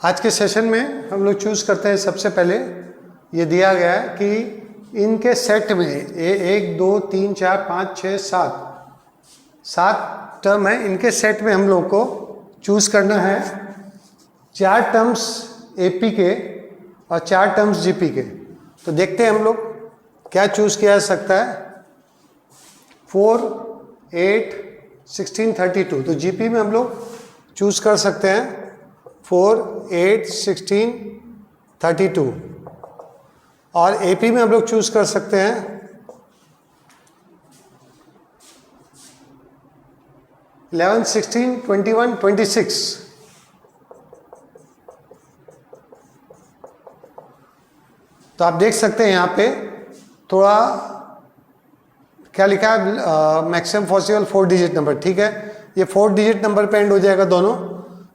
आज के सेशन में हम लोग चूज़ करते हैं। सबसे पहले ये दिया गया है कि इनके सेट में 1 2 3 4 5 6 7 टर्म है। इनके सेट में हम लोग को चूज़ करना है 4 टर्म्स एपी के और 4 टर्म्स जीपी के। तो देखते हैं हम लोग क्या चूज़ किया जा सकता है। 4 8 16 32। तो जीपी में हम लोग चूज़ कर सकते हैं 4 8 16 32 और एपी में हम लोग चूज़ कर सकते हैं 11 16 21 26। तो आप देख सकते हैं यहाँ पे थोड़ा क्या लिखा है, मैक्सिमम पॉसिबल 4 डिजिट नंबर। ठीक है, ये 4 डिजिट नंबर पे एंड हो जाएगा दोनों।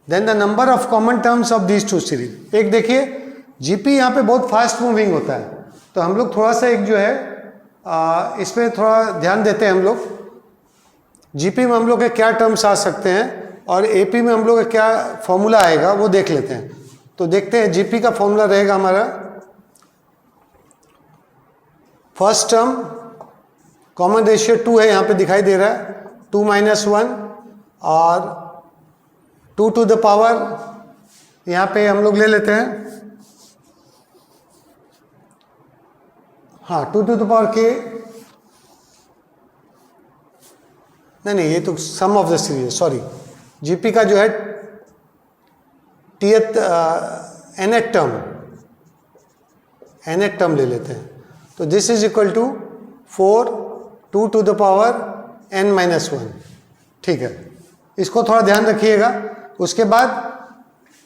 Then the number of common terms of these two series. एक देखिए जीपी यहाँ पे बहुत फास्ट मूविंग होता है, तो हम लोग थोड़ा सा एक जो है इसमें थोड़ा ध्यान देते हैं। हम लोग जीपी में हम लोग के क्या टर्म्स आ सकते हैं और एपी में हम लोग का क्या फॉर्मूला आएगा वो देख लेते हैं। तो देखते हैं जीपी का फॉर्मूला रहेगा हमारा, फर्स्ट टर्म कॉमन रेशियो 2 है, यहाँ पे दिखाई दे रहा है 2 - 1 और 2 टू द पावर यहाँ पे हम लोग ले लेते हैं, हाँ 2 टू द पावर के, नहीं ये तो sum of the series, sorry. GP का जो है nth टर्म ले लेते हैं। तो this is equal to 4 2 to the power n - 1। ठीक है, इसको थोड़ा ध्यान रखिएगा। उसके बाद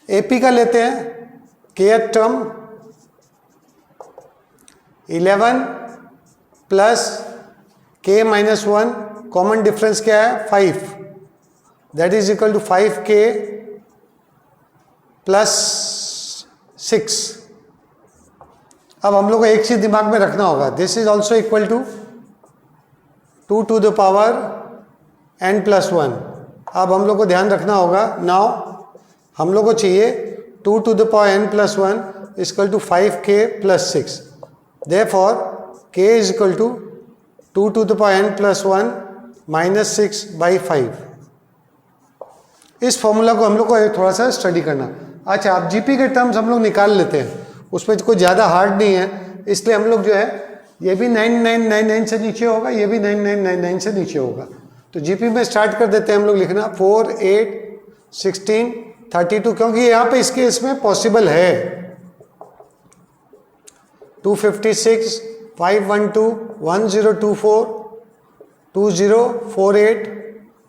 एपी का लेते हैं kth term 11 plus k - 1, common difference क्या है 5, that is equal to 5k plus 6। अब हम लोग को एक चीज दिमाग में रखना होगा, this is also equal to 2 to the power n + 1। अब हम लोग को ध्यान रखना होगा, नाउ हम लोग को चाहिए 2 to the power n + 1 equal to 5k plus 6। Therefore k is equal to 2 to the power n + 1 - 6/5। इस फॉर्मूला को हम लोग को थोड़ा सा स्टडी करना। अच्छा, आप जीपी के टर्म्स हम लोग निकाल लेते हैं, उसमें कोई ज़्यादा हार्ड नहीं है, इसलिए हम लोग जो है ये भी 9999 से नीचे होगा, ये भी 9999 से नीचे होगा। तो जीपी में स्टार्ट कर देते हैं हम लोग लिखना 4 8 16 32, क्योंकि यहाँ पे इसके इसमें पॉसिबल है 256 512 1024 2048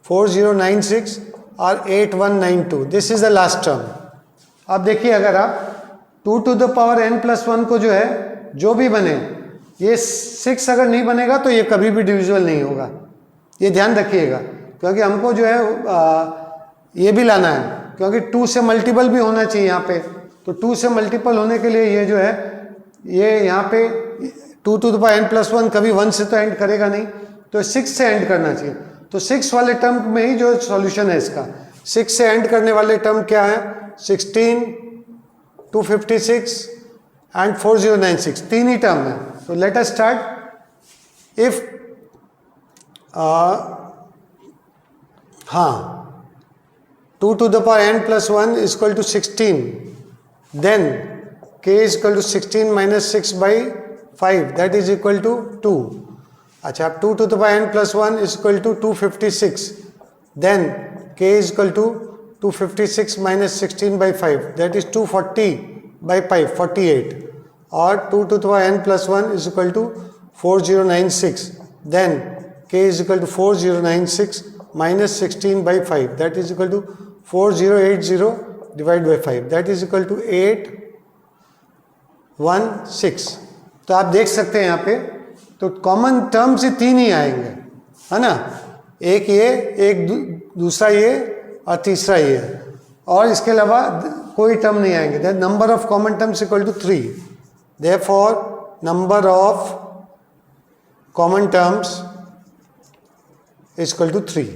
4096 और 8192। This is the last term. अब देखिए, अगर आप 2 टू द पावर n + 1 को जो है जो भी बने, ये 6 अगर नहीं बनेगा तो ये कभी भी डिविजिबल नहीं होगा, ये ध्यान रखिएगा। क्योंकि हमको जो है ये भी लाना है, क्योंकि 2 से मल्टीपल भी होना चाहिए यहाँ पे। तो 2 से मल्टीपल होने के लिए ये जो है ये यहाँ पे 2 टू द पावर n + 1 कभी 1 से तो एंड करेगा नहीं, तो 6 से एंड करना चाहिए। तो 6 वाले टर्म में ही जो सॉल्यूशन है इसका, 6 से एंड करने वाले टर्म क्या है 16 256 एंड 4096, 3 ही टर्म है। तो लेट अस स्टार्ट। इफ हाँ 2 to the power n + 1 equal to 16, then k is equal to 16 - 6/5, that is equal to 2। अच्छा, अब 2 to the power n + 1 is equal to 256, then k is equal to 256 - 16/5, that is 240/5 48, और 2 to the power n + 1 is equal to 4096, then k is equal to 4096 - 16/5, that is equal to 4080/5, that is equal to 816। तो आप देख सकते हैं यहाँ पे तो common terms ही 3 ही आएंगे, है ना, एक ये, एक दूसरा ये और तीसरा ये, और इसके अलावा कोई टर्म नहीं आएंगे। That number of common terms equal to 3, therefore number of common terms equal to 3।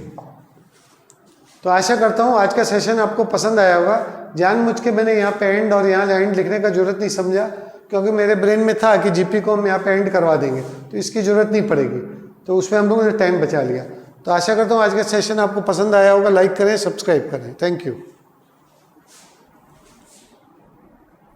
तो आशा करता हूँ आज का सेशन आपको पसंद आया होगा। जानबूझ के मैंने यहाँ पे एंड और यहाँ एंड लिखने का जरूरत नहीं समझा, क्योंकि मेरे ब्रेन में था कि जीपी को हम यहाँ पे एंड करवा देंगे, तो इसकी ज़रूरत नहीं पड़ेगी, तो उसमें हम लोगों ने टाइम बचा लिया। तो आशा करता हूँ आज का सेशन आपको पसंद आया होगा। लाइक करें, सब्सक्राइब करें। Thank you.